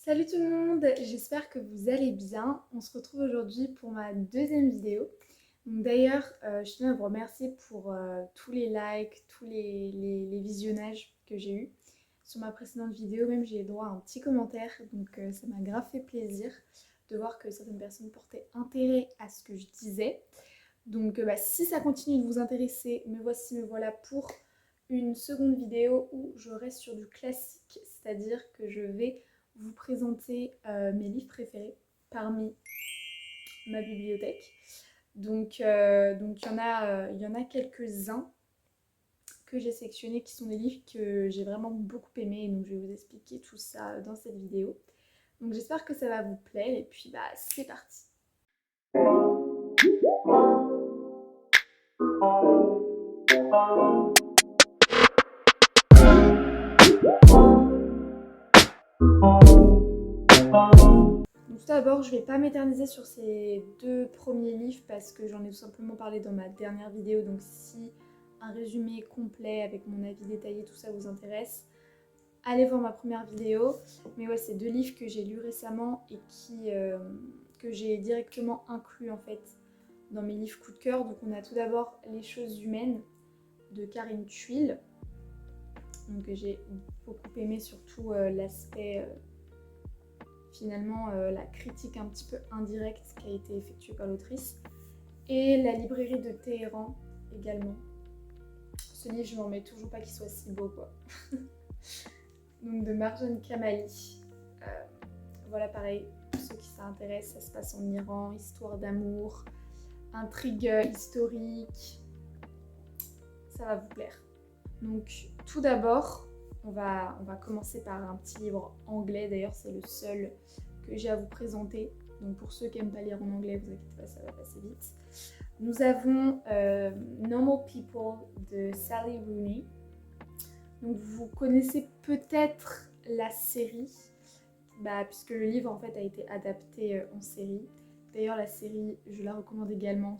Salut tout le monde, j'espère que vous allez bien. On se retrouve aujourd'hui pour ma deuxième vidéo. D'ailleurs, je tiens à vous remercier pour tous les likes, tous les visionnages que j'ai eus. Sur ma précédente vidéo, même j'ai eu droit à un petit commentaire, donc ça m'a grave fait plaisir de voir que certaines personnes portaient intérêt à ce que je disais. Donc si ça continue de vous intéresser, me voilà pour une seconde vidéo où je reste sur du classique, c'est-à-dire que je vais vous présenter mes livres préférés parmi ma bibliothèque. Donc il y en a quelques-uns que j'ai sélectionnés qui sont des livres que j'ai vraiment beaucoup aimés, et donc je vais vous expliquer tout ça dans cette vidéo. Donc j'espère que ça va vous plaire et puis c'est parti. Donc tout d'abord, je ne vais pas m'éterniser sur ces deux premiers livres parce que j'en ai tout simplement parlé dans ma dernière vidéo. Donc si un résumé complet avec mon avis détaillé, tout ça vous intéresse, allez voir ma première vidéo. Mais ouais, c'est deux livres que j'ai lus récemment et que j'ai directement inclus en fait dans mes livres coup de cœur. Donc on a tout d'abord Les choses humaines de Karine Thuil. Donc j'ai beaucoup aimé surtout l'aspect... finalement la critique un petit peu indirecte qui a été effectuée par l'autrice. Et La librairie de Téhéran également. Ce livre, je m'en remets toujours pas qu'il soit si beau quoi. Donc de Marjane Kamali. Voilà, pareil, pour ceux qui s'intéressent, ça se passe en Iran, histoire d'amour, intrigue historique. Ça va vous plaire. Donc tout d'abord, on va commencer par un petit livre anglais. D'ailleurs, c'est le seul que j'ai à vous présenter. Donc pour ceux qui n'aiment pas lire en anglais, vous inquiétez pas, ça va passer vite. Nous avons Normal People de Sally Rooney. Donc vous connaissez peut-être la série, puisque le livre en fait a été adapté en série. D'ailleurs la série, je la recommande également,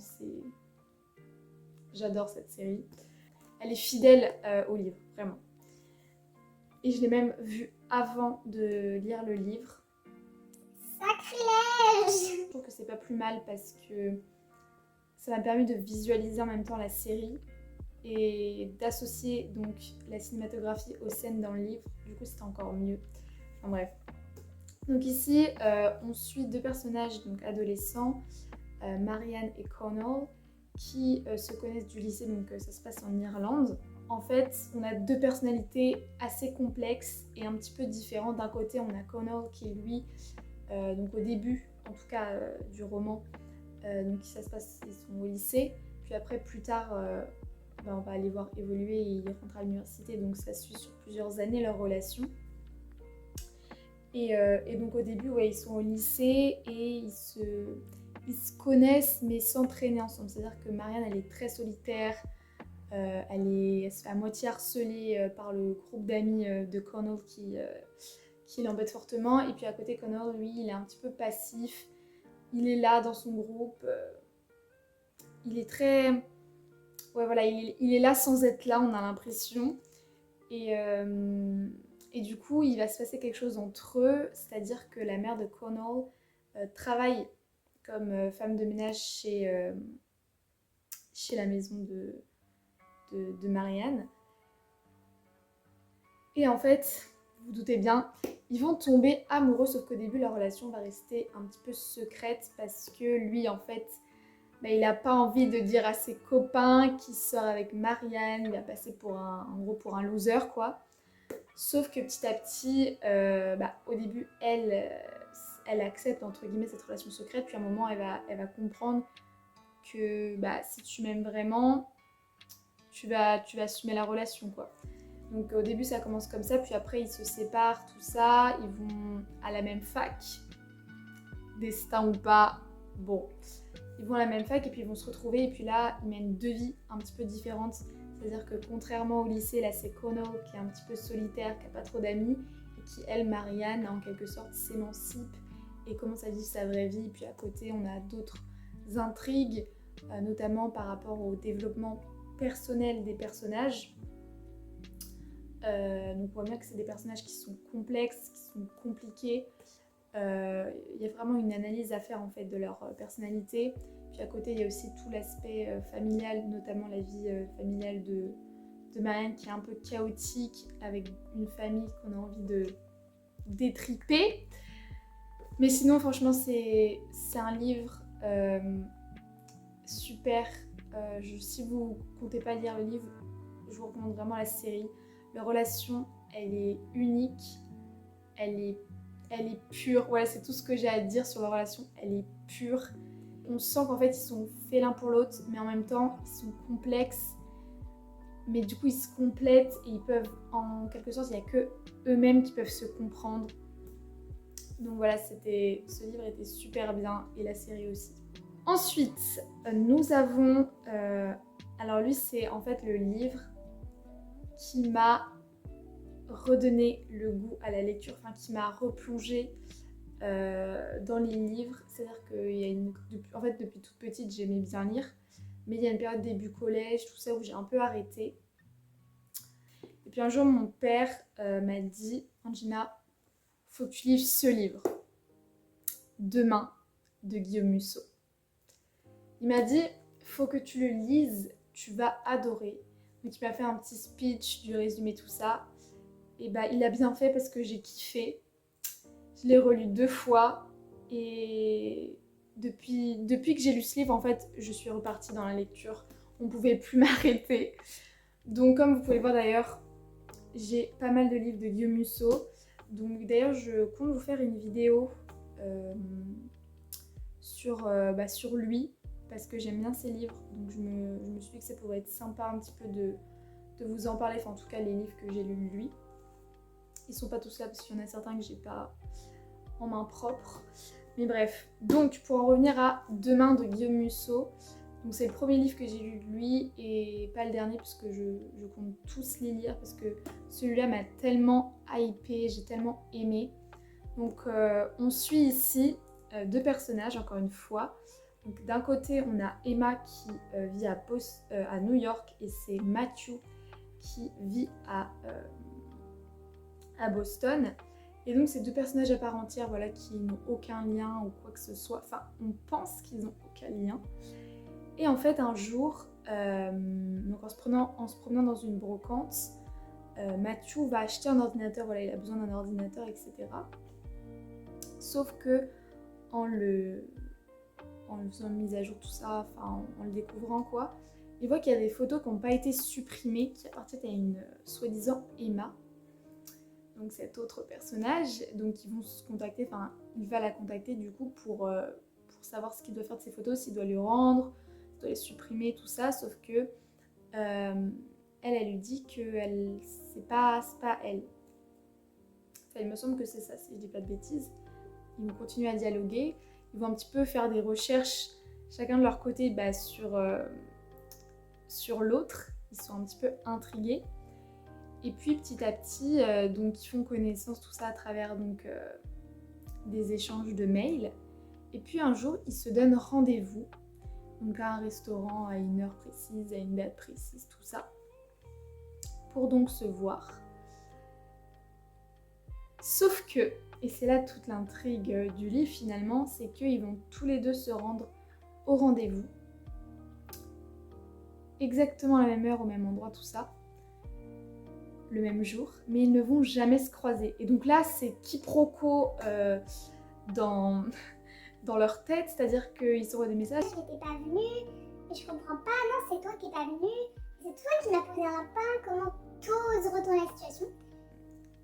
j'adore cette série. Elle est fidèle au livre, vraiment. Et je l'ai même vue avant de lire le livre. Sacrilège! Je trouve que c'est pas plus mal parce que ça m'a permis de visualiser en même temps la série et d'associer donc la cinématographie aux scènes dans le livre. Du coup, c'était encore mieux. Enfin bref. Donc ici, on suit deux personnages donc adolescents, Marianne et Connell, qui se connaissent du lycée, donc ça se passe en Irlande. En fait, on a deux personnalités assez complexes et un petit peu différentes. D'un côté, on a Connell qui, lui, donc au début, en tout cas du roman, donc ça se passe, ils sont au lycée. Puis après, plus tard, on va aller voir évoluer et il rentre à l'université. Donc ça suit sur plusieurs années leur relation. Et donc au début, ouais, ils sont au lycée et ils se connaissent mais sans traîner ensemble. C'est-à-dire que Marianne, elle est très solitaire. Elle se fait à moitié harceler par le groupe d'amis de Connell qui l'embête fortement. Et puis à côté, Connell, lui, il est un petit peu passif. Il est là dans son groupe. Il est très... Ouais, voilà, il est là sans être là, on a l'impression. Et du coup, il va se passer quelque chose entre eux. C'est-à-dire que la mère de Connell travaille comme femme de ménage chez la maison de Marianne. Et en fait, vous vous doutez bien, ils vont tomber amoureux, sauf qu'au début, leur relation va rester un petit peu secrète parce que lui, en fait, il n'a pas envie de dire à ses copains qu'il sort avec Marianne, il va passer pour un loser, quoi. Sauf que petit à petit, au début, elle accepte, entre guillemets, cette relation secrète, puis à un moment, elle va comprendre que si tu m'aimes vraiment, tu vas assumer la relation, quoi. Donc au début ça commence comme ça, puis après ils se séparent, tout ça, ils vont à la même fac, destin ou pas, bon, ils vont à la même fac et puis ils vont se retrouver et puis là ils mènent deux vies un petit peu différentes, c'est-à-dire que contrairement au lycée, là c'est Connell qui est un petit peu solitaire, qui n'a pas trop d'amis, et qui elle, Marianne, en quelque sorte s'émancipe et commence à vivre sa vraie vie, et puis à côté on a d'autres intrigues, notamment par rapport au développement personnel des personnages. Donc on voit bien que c'est des personnages qui sont complexes, qui sont compliqués. Il y a vraiment une analyse à faire en fait de leur personnalité. Puis à côté, il y a aussi tout l'aspect familial, notamment la vie familiale de Marianne qui est un peu chaotique, avec une famille qu'on a envie de détriper. Mais sinon, franchement, c'est un livre super. Si vous comptez pas lire le livre, je vous recommande vraiment la série. Leur relation, elle est unique, elle est pure. Ouais, c'est tout ce que j'ai à dire sur leur relation. Elle est pure. On sent qu'en fait, ils sont faits l'un pour l'autre, mais en même temps, ils sont complexes. Mais du coup, ils se complètent et ils peuvent, en quelque sorte, il n'y a que eux-mêmes qui peuvent se comprendre. Donc voilà, ce livre était super bien et la série aussi. Ensuite, nous avons... alors lui, c'est en fait le livre qui m'a redonné le goût à la lecture, enfin qui m'a replongé dans les livres. C'est-à-dire en fait, depuis toute petite, j'aimais bien lire. Mais il y a une période début collège, tout ça, où j'ai un peu arrêté. Et puis un jour, mon père m'a dit « Angina, faut que tu lises ce livre. Demain, de Guillaume Musso. » Il m'a dit « Faut que tu le lises, tu vas adorer. » Donc il m'a fait un petit speech du résumé, tout ça. Et bah il a bien fait parce que j'ai kiffé. Je l'ai relu 2 fois. Et depuis que j'ai lu ce livre, en fait, je suis repartie dans la lecture. On ne pouvait plus m'arrêter. Donc comme vous pouvez voir d'ailleurs, j'ai pas mal de livres de Guillaume Musso. Donc d'ailleurs, je compte vous faire une vidéo sur lui, parce que j'aime bien ses livres. Donc je me suis dit que ça pourrait être sympa un petit peu de vous en parler. Enfin en tout cas les livres que j'ai lus de lui. Ils sont pas tous là parce qu'il y en a certains que j'ai pas en main propre. Mais bref, donc pour en revenir à Demain de Guillaume Musso, donc c'est le premier livre que j'ai lu de lui et pas le dernier parce que je compte tous les lire parce que celui-là m'a tellement hypé, j'ai tellement aimé. Donc on suit ici 2 personnages encore une fois. Donc d'un côté on a Emma qui vit à New York et c'est Matthew qui vit à Boston. Et donc ces 2 personnages à part entière, voilà, qui n'ont aucun lien ou quoi que ce soit. Enfin, on pense qu'ils n'ont aucun lien. Et en fait, un jour, donc en se promenant dans une brocante, Matthew va acheter un ordinateur. Voilà, il a besoin d'un ordinateur, etc. Sauf que en le faisant une mise à jour, tout ça, enfin en le découvrant quoi, il voit qu'il y a des photos qui n'ont pas été supprimées, qui appartiennent à une soi-disant Emma. Donc cet autre personnage, donc ils vont se contacter, enfin il va la contacter du coup pour savoir ce qu'il doit faire de ses photos, s'il doit lui rendre, s'il doit les supprimer, tout ça, sauf que elle lui dit que c'est pas elle. Enfin, il me semble que c'est ça, si je dis pas de bêtises. Ils vont continuer à dialoguer, ils vont un petit peu faire des recherches chacun de leur côté sur l'autre, ils sont un petit peu intrigués. Et puis petit à petit, donc ils font connaissance tout ça à travers des échanges de mails. Et puis un jour, ils se donnent rendez-vous, donc à un restaurant à une heure précise, à une date précise, tout ça, pour donc se voir. Sauf que, et c'est là toute l'intrigue du livre finalement, c'est qu'ils vont tous les deux se rendre au rendez-vous, exactement à la même heure, au même endroit, tout ça, le même jour, mais ils ne vont jamais se croiser. Et donc là, c'est quiproquo dans leur tête, c'est-à-dire qu'ils s'envoient des messages. Je n'étais pas venue, je comprends pas, non, c'est toi qui n'es pas venue, c'est toi qui m'as posé un lapin, comment t'oses retourner la situation?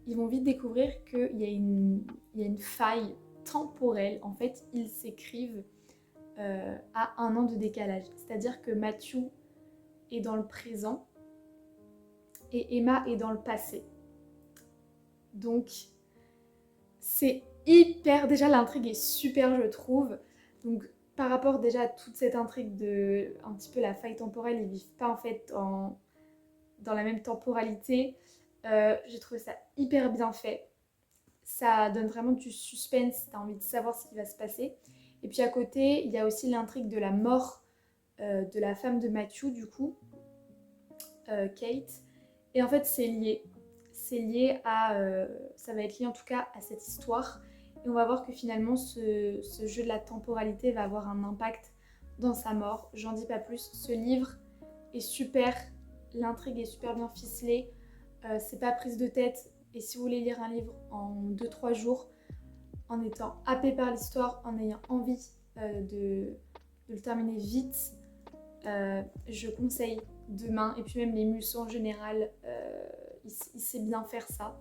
Ils vont vite découvrir qu'il y a une faille temporelle. En fait, ils s'écrivent à 1 an de décalage. C'est-à-dire que Matthew est dans le présent et Emma est dans le passé. Donc, c'est hyper... Déjà, l'intrigue est super, je trouve. Donc, par rapport déjà à toute cette intrigue de un petit peu la faille temporelle, ils vivent pas en fait dans la même temporalité. J'ai trouvé ça hyper bien fait. Ça donne vraiment du suspense, t'as envie de savoir ce qui va se passer. Et puis à côté, il y a aussi l'intrigue de la mort de la femme de Matthew, du coup, Kate. Et en fait, c'est lié. C'est lié à... ça va être lié en tout cas à cette histoire. Et on va voir que finalement ce jeu de la temporalité va avoir un impact dans sa mort. J'en dis pas plus, ce livre est super, l'intrigue est super bien ficelée, c'est pas prise de tête. Et si vous voulez lire un livre en 2-3 jours, en étant happé par l'histoire, en ayant envie de le terminer vite, je conseille Demain. Et puis même les Musso en général, il sait bien faire ça.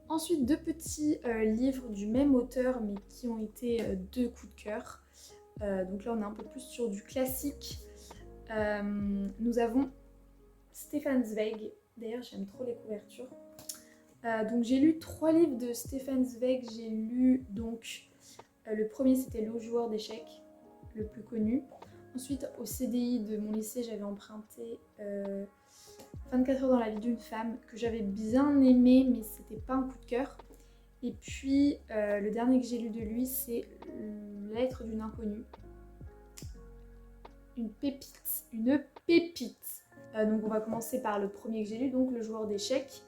Ensuite, 2 petits livres du même auteur, mais qui ont été 2 coups de cœur. Donc là, on est un peu plus sur du classique. Nous avons Stefan Zweig. D'ailleurs, j'aime trop les couvertures. Donc j'ai lu 3 livres de Stefan Zweig. J'ai lu donc le premier, c'était Le joueur d'échecs, le plus connu. Ensuite, au CDI de mon lycée, j'avais emprunté 24 heures dans la vie d'une femme, que j'avais bien aimé, mais c'était pas un coup de cœur. Et puis, le dernier que j'ai lu de lui, c'est Lettre d'une inconnue. Une pépite, une pépite. Donc on va commencer par le premier que j'ai lu, donc Le joueur d'échecs,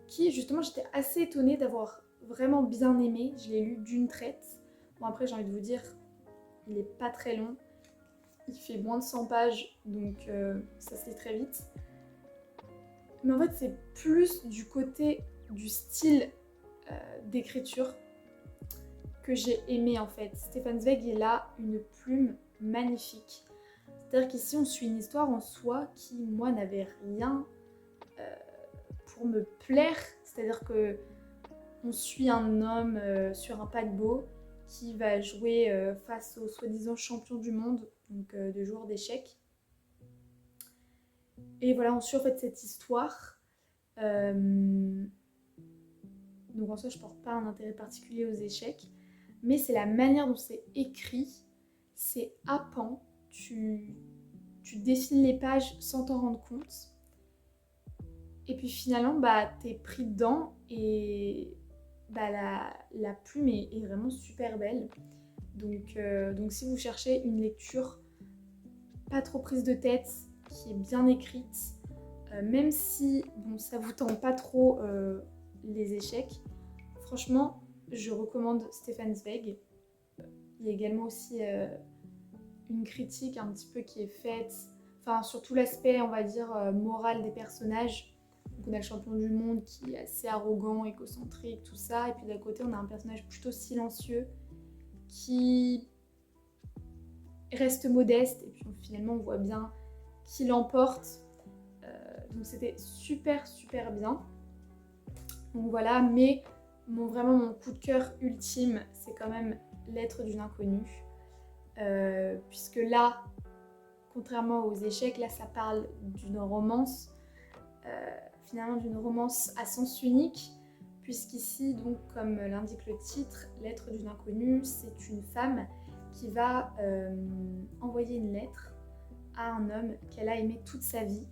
qui justement j'étais assez étonnée d'avoir vraiment bien aimé. Je l'ai lu d'une traite. Bon après j'ai envie de vous dire, il est pas très long. Il fait moins de 100 pages, donc ça se lit très vite. Mais en fait c'est plus du côté du style d'écriture que j'ai aimé en fait. Stefan Zweig, il a une plume magnifique. C'est-à-dire qu'ici on suit une histoire en soi qui, moi, n'avait rien pour me plaire. C'est-à-dire que on suit un homme sur un paquebot qui va jouer face au soi-disant champion du monde, donc de joueurs d'échecs. Et voilà, on suit en fait cette histoire. Donc en soi, je porte pas un intérêt particulier aux échecs, mais c'est la manière dont c'est écrit, c'est happant. Tu défiles les pages sans t'en rendre compte. Et puis finalement, t'es pris dedans et la plume est vraiment super belle. Donc si vous cherchez une lecture pas trop prise de tête, qui est bien écrite, même si ça vous tente pas trop les échecs, franchement, je recommande Stefan Zweig. Il y a également aussi une critique un petit peu qui est faite, sur tout l'aspect, on va dire, moral des personnages. Donc on a le champion du monde qui est assez arrogant, égocentrique, tout ça. Et puis d'un côté, on a un personnage plutôt silencieux qui reste modeste. Et puis finalement, on voit bien qui l'emporte. Donc c'était super, super bien. Donc voilà, mais vraiment mon coup de cœur ultime, c'est quand même Lettre d'une inconnue. Puisque là, contrairement aux échecs, là ça parle d'une romance, finalement d'une romance à sens unique, puisqu'ici, donc comme l'indique le titre, Lettre d'une inconnue, c'est une femme qui va envoyer une lettre à un homme qu'elle a aimé toute sa vie,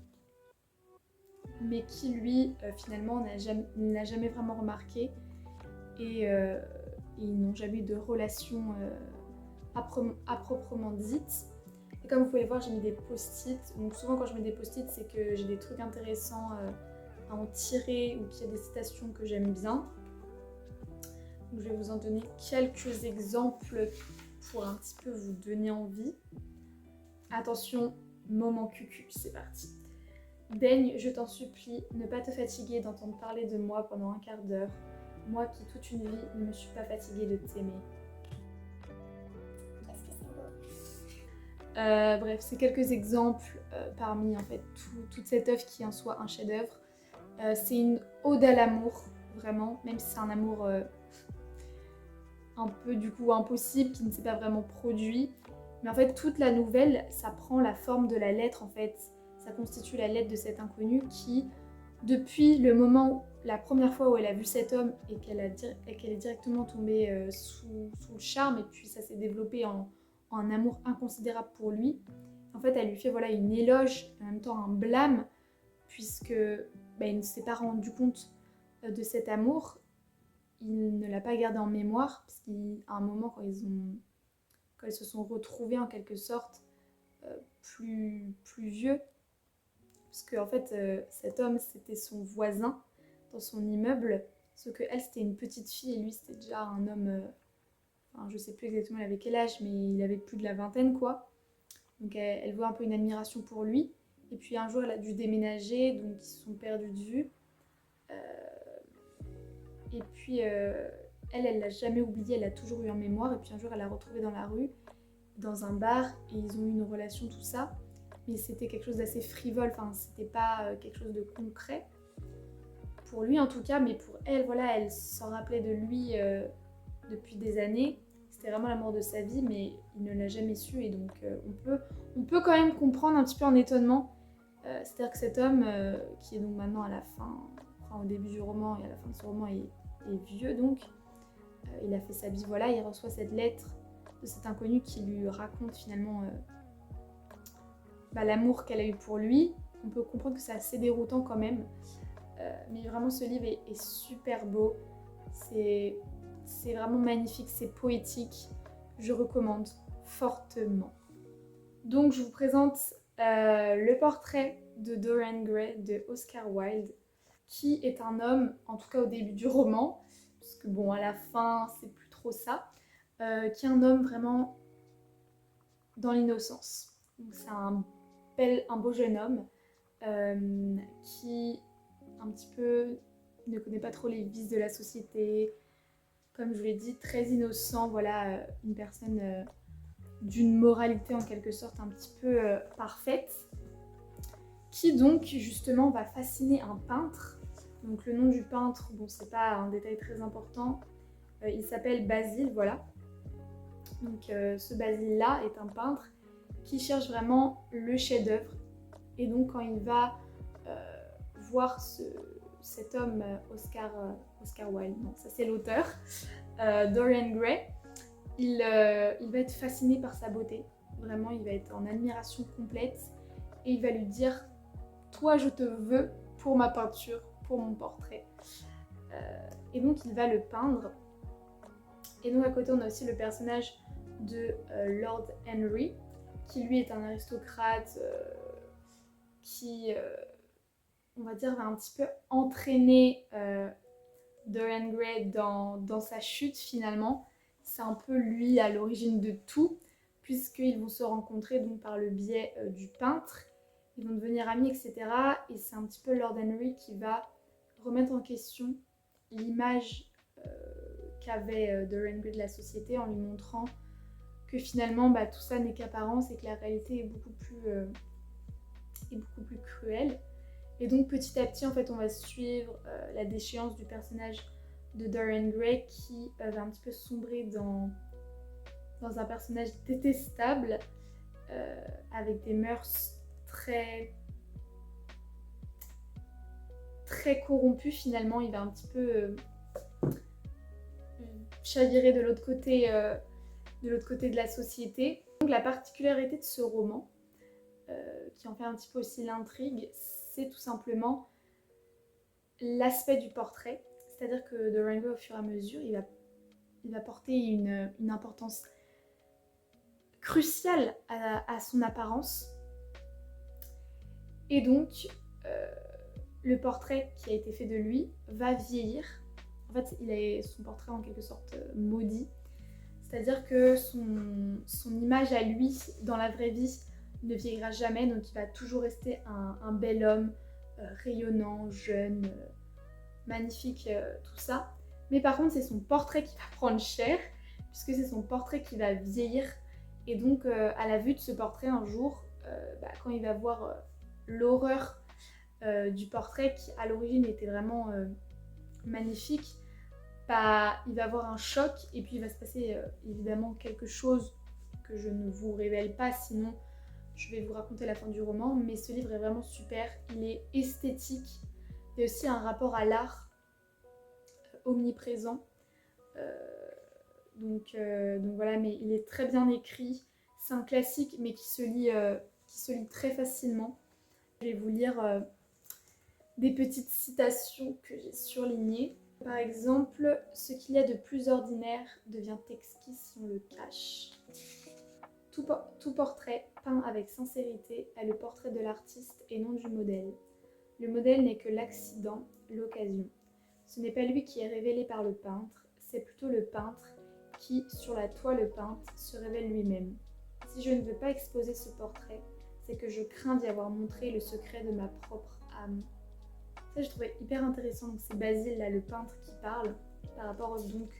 mais qui lui finalement n'a jamais vraiment remarqué, et ils n'ont jamais eu de relation à proprement dite. Et comme vous pouvez le voir, j'ai mis des post-it. Donc souvent quand je mets des post-it, c'est que j'ai des trucs intéressants à en tirer ou qu'il y a des citations que j'aime bien. Donc je vais vous en donner quelques exemples pour un petit peu vous donner envie. Attention, moment cucu, c'est parti. Daigne, je t'en supplie, ne pas te fatiguer d'entendre parler de moi pendant un quart d'heure. Moi qui toute une vie ne me suis pas fatiguée de t'aimer. Bref, c'est quelques exemples parmi en fait toute cette œuvre qui en soit un chef-d'œuvre. C'est une ode à l'amour, vraiment, même si c'est un amour un peu du coup impossible, qui ne s'est pas vraiment produit. Mais en fait, toute la nouvelle, ça prend la forme de la lettre en fait. Ça constitue la lettre de cet inconnu qui, depuis le moment, la première fois où elle a vu cet homme et qu'elle est directement tombée sous le charme, et puis ça s'est développé en un amour inconsidérable pour lui. En fait, elle lui fait voilà une éloge, en même temps un blâme, puisque il ne s'est pas rendu compte de cet amour. Il ne l'a pas gardé en mémoire, parce qu'à un moment, quand ils se sont retrouvés en quelque sorte plus vieux, parce qu'en fait, cet homme, c'était son voisin dans son immeuble, Sauf que elle, c'était une petite fille et lui, c'était déjà un homme. Enfin, je sais plus exactement il avait quel âge, mais il avait plus de la vingtaine, quoi. Donc elle voit un peu une admiration pour lui. Et puis un jour, elle a dû déménager, donc ils se sont perdus de vue. Et puis elle l'a jamais oublié, elle l'a toujours eu en mémoire. Et puis un jour, elle l'a retrouvé dans la rue, dans un bar, et ils ont eu une relation, tout ça. Mais c'était quelque chose d'assez frivole, enfin, c'était pas quelque chose de concret. Pour lui en tout cas, mais pour elle, voilà, elle s'en rappelait de lui depuis des années. C'était vraiment l'amour de sa vie, mais il ne l'a jamais su. Et donc on peut quand même comprendre un petit peu en étonnement. C'est-à-dire que cet homme, qui est donc maintenant à la fin, enfin au début du roman et à la fin de ce roman, est vieux donc. Il a fait sa vie, voilà, il reçoit cette lettre de cet inconnu qui lui raconte finalement l'amour qu'elle a eu pour lui. On peut comprendre que c'est assez déroutant quand même. Mais vraiment ce livre est super beau. C'est vraiment magnifique, c'est poétique. Je recommande fortement. Donc je vous présente le portrait de Dorian Gray de Oscar Wilde, qui est un homme, en tout cas au début du roman, parce que bon à la fin c'est plus trop ça, qui est un homme vraiment dans l'innocence. Donc c'est un beau jeune homme qui un petit peu ne connaît pas trop les vices de la société, comme je vous l'ai dit, très innocent, voilà, une personne d'une moralité en quelque sorte un petit peu parfaite, qui donc justement va fasciner un peintre. Donc le nom du peintre, bon c'est pas un détail très important, il s'appelle Basile, voilà. Donc ce Basile-là est un peintre qui cherche vraiment le chef-d'œuvre, et donc quand il va voir cet homme Oscar Wilde, non ça c'est l'auteur, Dorian Gray, il va être fasciné par sa beauté, vraiment il va être en admiration complète et il va lui dire toi je te veux pour ma peinture, pour mon portrait, et donc il va le peindre. Et donc à côté on a aussi le personnage de Lord Henry qui lui est un aristocrate qui on va dire va un petit peu entraîner Dorian Gray dans sa chute finalement. C'est un peu lui à l'origine de tout, puisqu'ils vont se rencontrer donc par le biais du peintre, ils vont devenir amis, etc. Et c'est un petit peu Lord Henry qui va remettre en question l'image qu'avait Dorian Gray de la société, en lui montrant que finalement tout ça n'est qu'apparence et que la réalité est beaucoup plus cruelle. Et donc petit à petit en fait on va suivre la déchéance du personnage de Dorian Gray qui va un petit peu sombrer dans un personnage détestable avec des mœurs très corrompues finalement. Il va un petit peu chavirer de l'autre côté de la société. Donc la particularité de ce roman qui en fait un petit peu aussi l'intrigue, c'est tout simplement l'aspect du portrait. C'est-à-dire que Dorian Gray, au fur et à mesure, il va porter une importance cruciale à son apparence. Et donc, le portrait qui a été fait de lui va vieillir. En fait, il a son portrait en quelque sorte maudit. C'est-à-dire que son image à lui, dans la vraie vie, ne vieillira jamais. Donc, il va toujours rester un bel homme, rayonnant, jeune, magnifique, tout ça. Mais par contre, c'est son portrait qui va prendre cher, puisque c'est son portrait qui va vieillir. Et donc, à la vue de ce portrait, un jour, quand il va voir l'horreur du portrait, qui à l'origine était vraiment magnifique, il va avoir un choc, et puis il va se passer évidemment quelque chose que je ne vous révèle pas, sinon je vais vous raconter la fin du roman. Mais ce livre est vraiment super, il est esthétique. Il y a aussi un rapport à l'art omniprésent. Donc voilà, mais il est très bien écrit. C'est un classique, mais qui se lit très facilement. Je vais vous lire des petites citations que j'ai surlignées. Par exemple, ce qu'il y a de plus ordinaire devient exquis si on le cache. Tout portrait peint avec sincérité est le portrait de l'artiste et non du modèle. Le modèle n'est que l'accident, l'occasion. Ce n'est pas lui qui est révélé par le peintre, c'est plutôt le peintre qui, sur la toile peinte, se révèle lui-même. Si je ne veux pas exposer ce portrait, c'est que je crains d'y avoir montré le secret de ma propre âme. Ça, je trouvais hyper intéressant. Donc, c'est Basile, là, le peintre, qui parle par rapport donc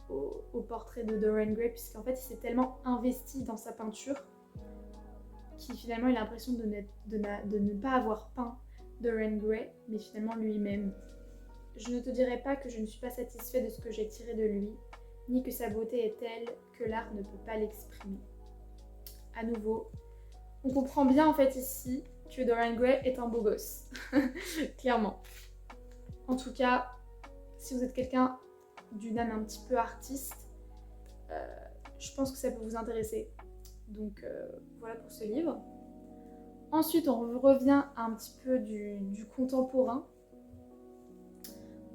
au portrait de Dorian Gray, puisqu'en fait, il s'est tellement investi dans sa peinture qu'il finalement, il a l'impression de ne pas avoir peint Dorian Gray, mais finalement lui-même. Je ne te dirai pas que je ne suis pas satisfait de ce que j'ai tiré de lui, ni que sa beauté est telle que l'art ne peut pas l'exprimer. À nouveau, on comprend bien en fait ici que Dorian Gray est un beau gosse, clairement. En tout cas, si vous êtes quelqu'un d'une âme un petit peu artiste, je pense que ça peut vous intéresser. Donc voilà pour ce livre. Ensuite, on revient un petit peu du contemporain.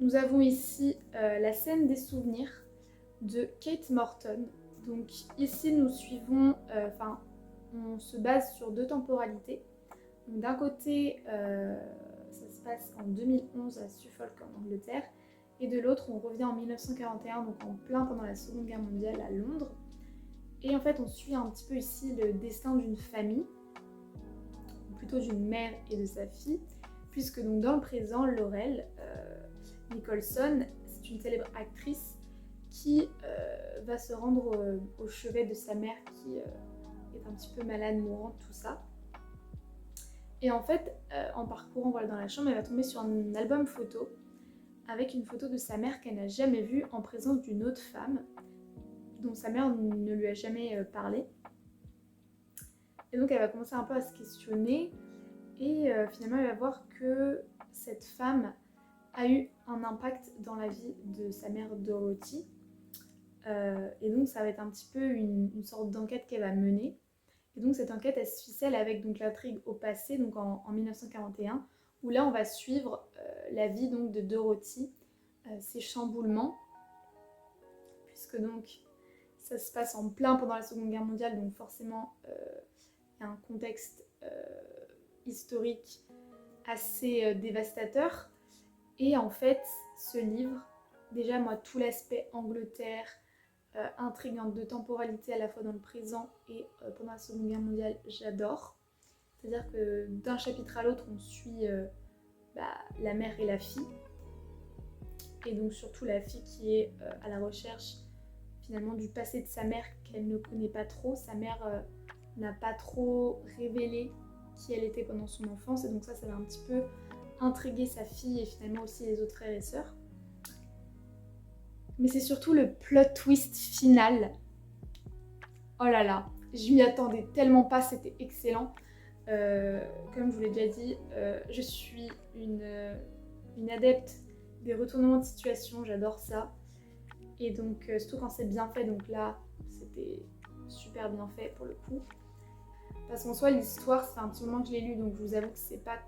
Nous avons ici la scène des souvenirs de Kate Morton. Donc ici, nous suivons, on se base sur 2 temporalités. Donc d'un côté, ça se passe en 2011 à Suffolk en Angleterre, et de l'autre, on revient en 1941, donc en plein pendant la Seconde Guerre mondiale à Londres. Et en fait, on suit un petit peu ici le destin d'une famille, ou plutôt d'une mère et de sa fille, puisque donc dans le présent, Laurel Nicholson, c'est une célèbre actrice qui va se rendre au chevet de sa mère qui est un petit peu malade, mourante, tout ça. Et en fait, en parcourant dans la chambre, elle va tomber sur un album photo avec une photo de sa mère qu'elle n'a jamais vue en présence d'une autre femme dont sa mère ne lui a jamais parlé. Et donc elle va commencer un peu à se questionner et finalement elle va voir que cette femme a eu un impact dans la vie de sa mère Dorothy. Et donc ça va être un petit peu une sorte d'enquête qu'elle va mener. Et donc cette enquête, elle se ficelle avec donc l'intrigue au passé, donc en 1941, où là on va suivre la vie donc de Dorothy, ses chamboulements, puisque donc ça se passe en plein pendant la Seconde Guerre mondiale, donc forcément il y a un contexte historique assez dévastateur. Et en fait, ce livre, déjà moi tout l'aspect Angleterre, intrigante de temporalité à la fois dans le présent et pendant la Seconde Guerre mondiale, j'adore. C'est-à-dire que d'un chapitre à l'autre, on suit la mère et la fille. Et donc surtout la fille qui est à la recherche finalement du passé de sa mère qu'elle ne connaît pas trop. Sa mère n'a pas trop révélé qui elle était pendant son enfance. Et donc ça va un petit peu intriguer sa fille et finalement aussi les autres frères et sœurs. Mais c'est surtout le plot twist final. Oh là là, je m'y attendais tellement pas, c'était excellent. Comme je vous l'ai déjà dit, je suis une adepte des retournements de situation, j'adore ça. Et donc, surtout quand c'est bien fait, donc là, c'était super bien fait pour le coup. Parce qu'en soi, l'histoire, c'est un petit moment que je l'ai lu, donc je vous avoue que c'est pas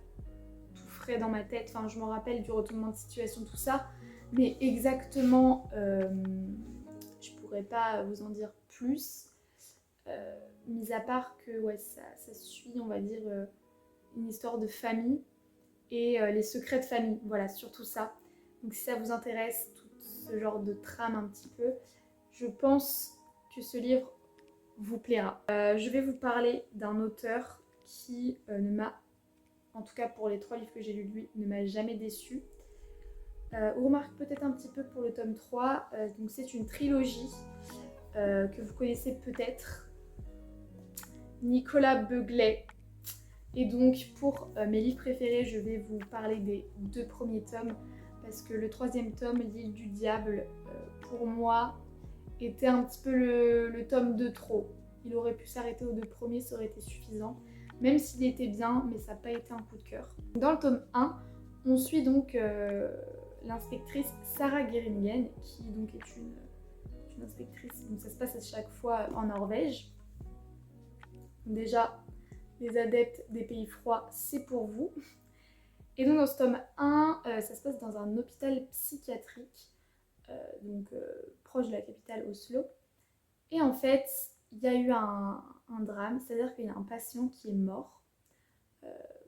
tout frais dans ma tête. Enfin, je me rappelle du retournement de situation, tout ça. Mais exactement, je pourrais pas vous en dire plus, mis à part que ouais, ça suit, on va dire, une histoire de famille et les secrets de famille, voilà, surtout ça. Donc si ça vous intéresse, tout ce genre de trame un petit peu, je pense que ce livre vous plaira. Je vais vous parler d'un auteur qui ne m'a, en tout cas pour les 3 livres que j'ai lus de lui, ne m'a jamais déçue. On remarque peut-être un petit peu pour le tome 3, donc c'est une trilogie que vous connaissez peut-être, Nicolas Beuglet. Et donc pour mes livres préférés, je vais vous parler des 2 premiers tomes, parce que le 3e tome, L'île du diable, pour moi, était un petit peu le tome de trop. Il aurait pu s'arrêter aux 2 premiers, ça aurait été suffisant, même s'il était bien, mais ça n'a pas été un coup de cœur. Dans le tome 1, on suit donc l'inspectrice Sarah Geringen, qui donc est une inspectrice, donc ça se passe à chaque fois en Norvège. Donc déjà, les adeptes des pays froids, c'est pour vous. Et donc dans ce tome 1, ça se passe dans un hôpital psychiatrique, proche de la capitale Oslo. Et en fait, il y a eu un drame, c'est-à-dire qu'il y a un patient qui est mort.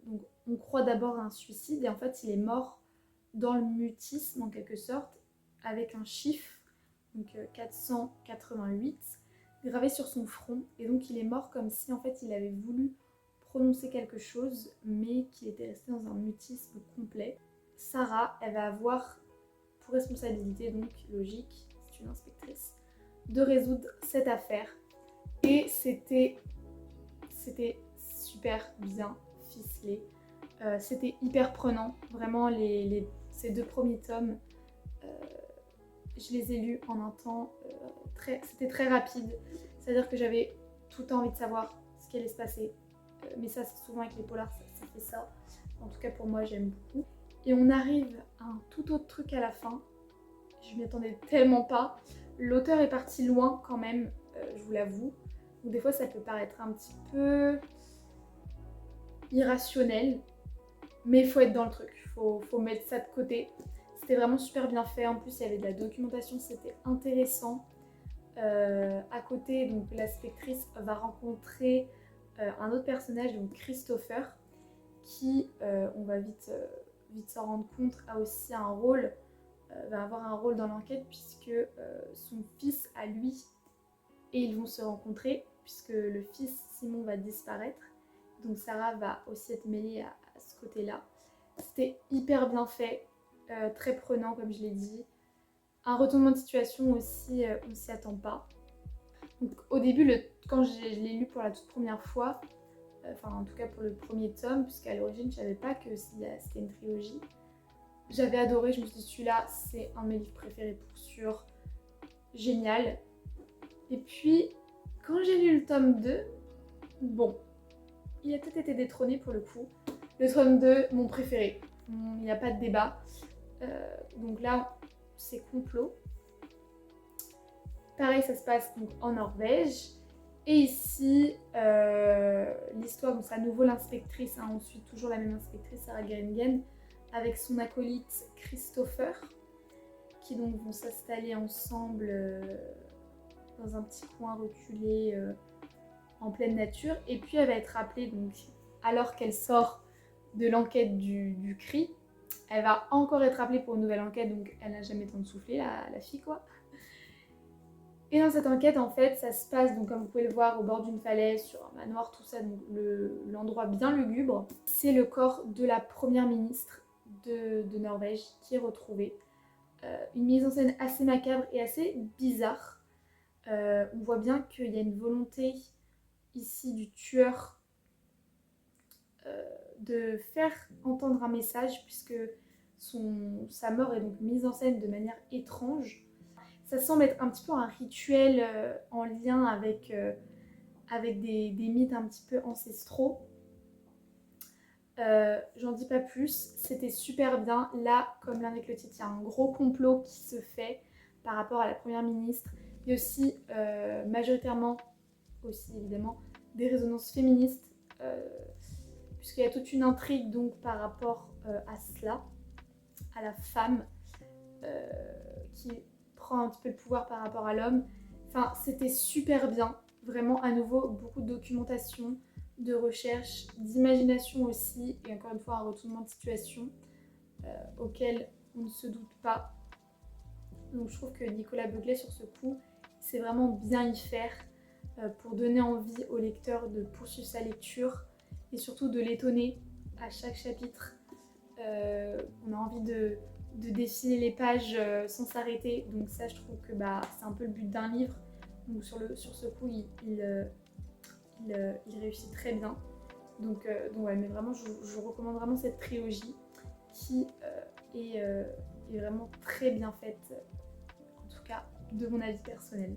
Donc on croit d'abord à un suicide et en fait il est mort dans le mutisme en quelque sorte, avec un chiffre, donc 488, gravé sur son front. Et donc il est mort comme si en fait il avait voulu prononcer quelque chose, mais qu'il était resté dans un mutisme complet. Sarah, elle va avoir pour responsabilité, donc logique, c'est une inspectrice, de résoudre cette affaire. Et c'était super bien ficelé. C'était hyper prenant. Vraiment, ces 2 premiers tomes, je les ai lus en un temps c'était très rapide. C'est-à-dire que j'avais tout le temps envie de savoir ce qui allait se passer. Mais ça, c'est souvent avec les polars, ça fait ça. En tout cas, pour moi, j'aime beaucoup. Et on arrive à un tout autre truc à la fin. Je m'y attendais tellement pas. L'auteur est parti loin quand même, je vous l'avoue. Donc des fois, ça peut paraître un petit peu irrationnel, mais il faut être dans le truc, faut mettre ça de côté. C'était vraiment super bien fait, en plus il y avait de la documentation, c'était intéressant. À côté, donc l'inspectrice va rencontrer un autre personnage, donc Christopher, qui, on va vite s'en rendre compte, a aussi un rôle, va avoir un rôle dans l'enquête, puisque son fils a lui, et ils vont se rencontrer, puisque le fils Simon va disparaître. Donc Sarah va aussi être mêlée à ce côté-là. C'était hyper bien fait, très prenant comme je l'ai dit. Un retournement de situation aussi, on ne s'y attend pas. Donc au début, quand je l'ai lu pour la toute première fois, enfin en tout cas pour le premier tome, puisqu'à l'origine je savais pas que c'était une trilogie, j'avais adoré, je me suis dit celui-là c'est un de mes livres préférés pour sûr, génial. Et puis quand j'ai lu le tome 2, bon, il a peut-être été détrôné pour le coup. Le tome 2, mon préféré. Il n'y a pas de débat. Donc là, c'est complot. Pareil, ça se passe donc en Norvège. Et ici, l'histoire, donc c'est à nouveau l'inspectrice. Hein, on suit toujours la même inspectrice, Sarah Geringen, avec son acolyte Christopher, qui donc vont s'installer ensemble dans un petit coin reculé en pleine nature. Et puis elle va être appelée, donc, alors qu'elle sort de l'enquête du cri, elle va encore être appelée pour une nouvelle enquête, donc elle n'a jamais le temps de souffler, la fille quoi. Et dans cette enquête, en fait, ça se passe, donc comme vous pouvez le voir, au bord d'une falaise, sur un manoir, tout ça, donc l'endroit bien lugubre. C'est le corps de la première ministre de Norvège qui est retrouvé. Une mise en scène assez macabre et assez bizarre. On voit bien qu'il y a une volonté ici du tueur de faire entendre un message, puisque sa mort est donc mise en scène de manière étrange. Ça semble être un petit peu un rituel en lien avec des mythes un petit peu ancestraux. J'en dis pas plus, c'était super bien. Là, comme l'indique le titre, il y a un gros complot qui se fait par rapport à la première ministre. Il y a aussi majoritairement, aussi évidemment, des résonances féministes, puisqu'il y a toute une intrigue donc par rapport à cela, à la femme qui prend un petit peu le pouvoir par rapport à l'homme. Enfin, c'était super bien. Vraiment, à nouveau, beaucoup de documentation, de recherche, d'imagination aussi, et encore une fois, un retournement de situation auquel on ne se doute pas. Donc je trouve que Nicolas Beuglet, sur ce coup, sait vraiment bien y faire pour donner envie au lecteur de poursuivre sa lecture et surtout de l'étonner à chaque chapitre. On a envie de défiler les pages sans s'arrêter, donc ça je trouve que c'est un peu le but d'un livre. Donc sur ce coup il réussit très bien. Donc ouais, mais vraiment je vous recommande vraiment cette trilogie qui est vraiment très bien faite, en tout cas de mon avis personnel.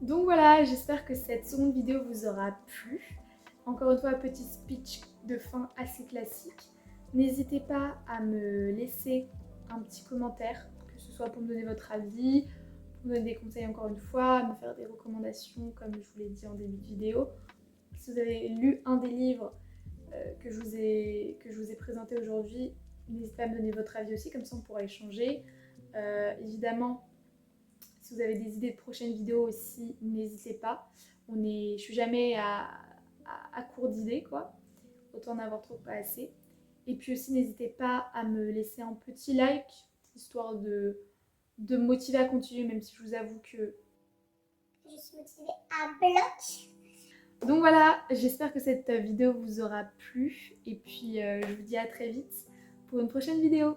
Donc voilà, j'espère que cette seconde vidéo vous aura plu. Encore une fois, petit speech de fin assez classique. N'hésitez pas à me laisser un petit commentaire, que ce soit pour me donner votre avis, pour me donner des conseils encore une fois, me faire des recommandations comme je vous l'ai dit en début de vidéo. Si vous avez lu un des livres que je vous ai présenté aujourd'hui, n'hésitez pas à me donner votre avis aussi, comme ça on pourra échanger. Évidemment, si vous avez des idées de prochaines vidéos aussi, n'hésitez pas. Je suis jamais à court d'idées, quoi. Autant en avoir trop que pas assez. Et puis aussi, n'hésitez pas à me laisser un petit like, histoire de me motiver à continuer, même si je vous avoue que... Je suis motivée à bloc. Donc voilà, j'espère que cette vidéo vous aura plu. Et puis, je vous dis à très vite pour une prochaine vidéo.